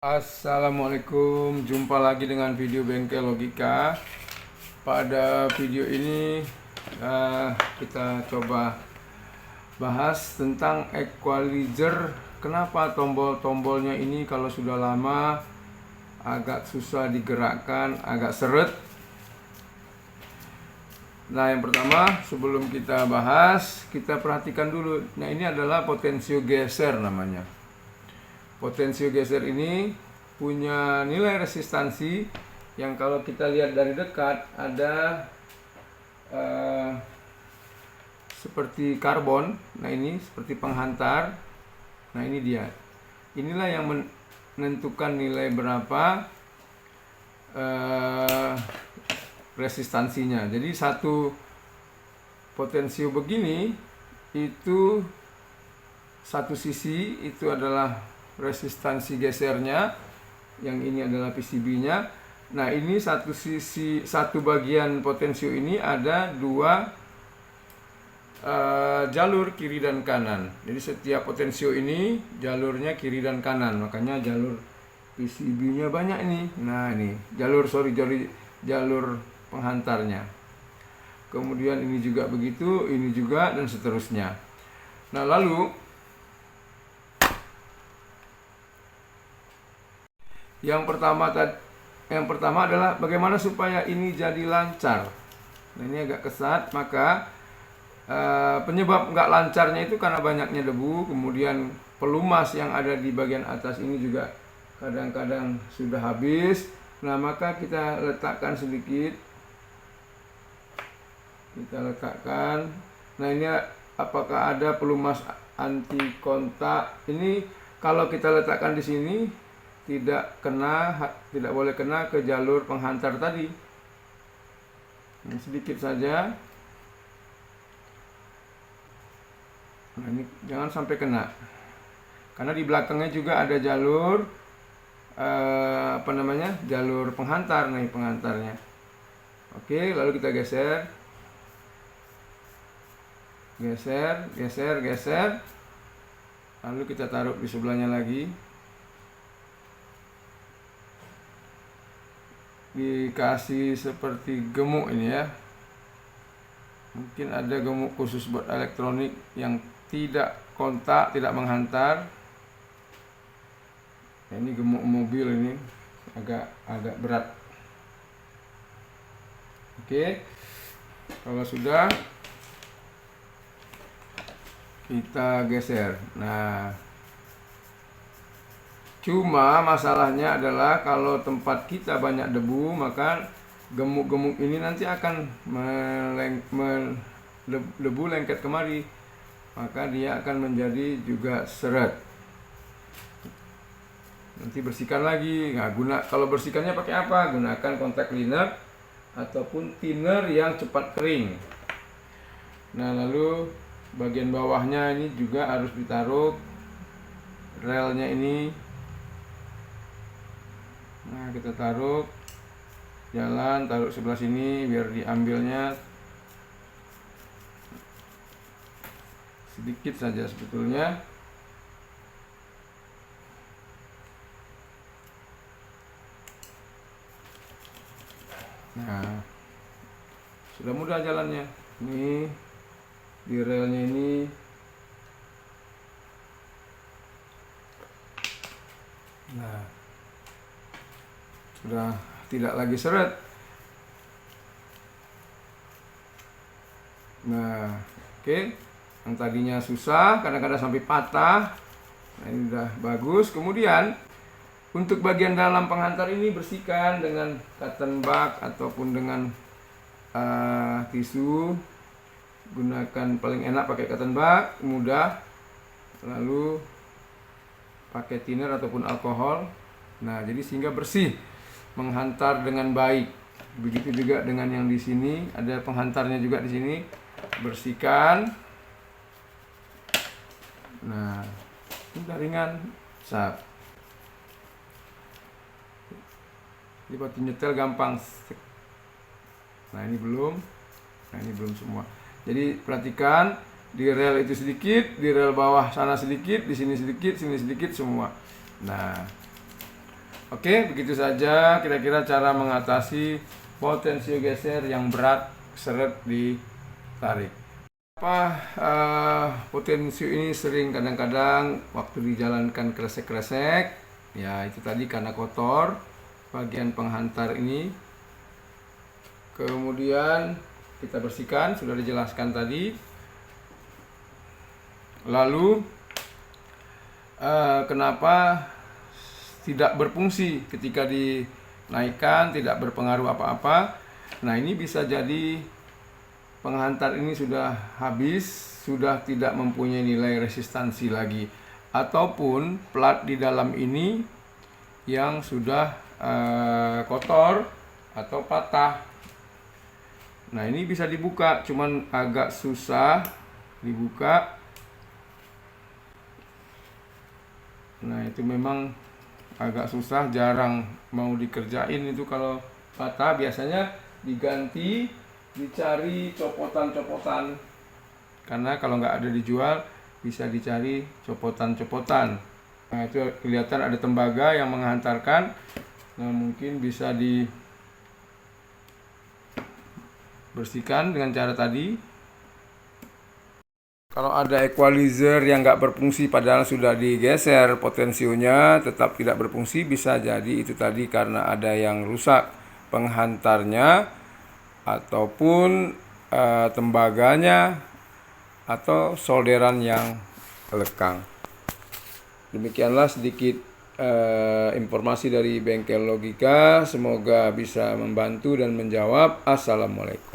Assalamualaikum, jumpa lagi dengan video Bengkel Logika. Pada video ini kita coba bahas tentang equalizer. Kenapa tombol-tombolnya ini kalau sudah lama agak susah digerakkan, agak seret. Nah, yang pertama sebelum kita bahas, kita perhatikan dulu. Nah, ini adalah potensio geser namanya. Potensio geser ini punya nilai resistansi yang kalau kita lihat dari dekat ada seperti karbon. Nah, ini seperti penghantar. Nah, ini dia. Inilah yang menentukan nilai berapa resistansinya. Jadi satu potensio begini itu satu sisi itu adalah resistansi gesernya, yang ini adalah PCB-nya. Nah, ini satu sisi, satu bagian potensio ini ada dua jalur kiri dan kanan. Jadi setiap potensio ini jalurnya kiri dan kanan, makanya jalur PCB-nya banyak ini. Nah, ini jalur penghantarnya. Kemudian ini juga begitu, ini juga, dan seterusnya. Nah, lalu Yang pertama adalah bagaimana supaya ini jadi lancar. Nah, ini agak kesat, maka penyebab nggak lancarnya itu karena banyaknya debu. Kemudian pelumas yang ada di bagian atas ini juga kadang-kadang sudah habis. Nah, maka kita letakkan sedikit. Kita letakkan. Nah, ini apakah ada pelumas anti kontak? Ini kalau kita letakkan di sini tidak boleh kena ke jalur penghantar tadi. Ini sedikit saja. Nah, ini jangan sampai kena, karena di belakangnya juga ada jalur jalur penghantar. Nah, ini penghantarnya. Oke, lalu kita geser, lalu kita taruh di sebelahnya lagi. Dikasih seperti gemuk ini ya. Mungkin ada gemuk khusus buat elektronik yang tidak kontak, tidak menghantar. Ini gemuk mobil, ini agak berat. Oke, kalau sudah kita geser. Nah, cuma masalahnya adalah kalau tempat kita banyak debu, maka gemuk-gemuk ini nanti akan debu lengket kemari, maka dia akan menjadi juga seret. Nanti bersihkan lagi. Nah, kalau bersihkannya pakai apa? Gunakan contact cleaner ataupun thinner yang cepat kering. Nah, lalu bagian bawahnya ini juga harus ditaruh relnya ini. Nah, kita taruh sebelah sini biar diambilnya sedikit saja sebetulnya. Nah, sudah mudah jalannya. Ini di relnya ini. Nah, sudah tidak lagi seret. Nah, oke. Yang tadinya susah, kadang-kadang sampai patah. Nah, ini udah bagus. Kemudian untuk bagian dalam penghantar ini bersihkan dengan cotton bud ataupun dengan tisu. Gunakan, paling enak pakai cotton bud, mudah. Lalu pakai thinner ataupun alkohol. Nah, jadi sehingga bersih, menghantar dengan baik. Begitu juga dengan yang di sini, ada penghantarnya juga di sini. Bersihkan. Nah, udah ringan, sap. Jadi buat nyetel gampang. Nah, ini belum. Nah, ini belum semua. Jadi perhatikan, di rel itu sedikit, di rel bawah sana sedikit, di sini sedikit, sini sedikit, semua. Nah, Oke, begitu saja kira-kira cara mengatasi potensio geser yang berat seret ditarik. Potensio ini sering kadang-kadang waktu dijalankan kresek-kresek, ya itu tadi karena kotor bagian penghantar ini. Kemudian kita bersihkan, sudah dijelaskan tadi. Lalu kenapa tidak berfungsi ketika dinaikkan, tidak berpengaruh apa-apa. Nah, ini bisa jadi penghantar ini sudah habis, sudah tidak mempunyai nilai resistansi lagi, ataupun plat di dalam ini yang sudah kotor atau patah. Nah, ini bisa dibuka, cuman agak susah dibuka. Nah, itu memang agak susah, jarang mau dikerjain itu kalau patah. Biasanya diganti, dicari copotan-copotan, karena kalau nggak ada dijual bisa dicari copotan-copotan. Nah, itu kelihatan ada tembaga yang menghantarkan. Nah, mungkin bisa dibersihkan dengan cara tadi. Kalau ada equalizer yang nggak berfungsi padahal sudah digeser potensionya tetap tidak berfungsi, bisa jadi itu tadi karena ada yang rusak penghantarnya ataupun tembaganya atau solderan yang lekang. Demikianlah sedikit informasi dari Bengkel Logika, semoga bisa membantu dan menjawab. Assalamualaikum.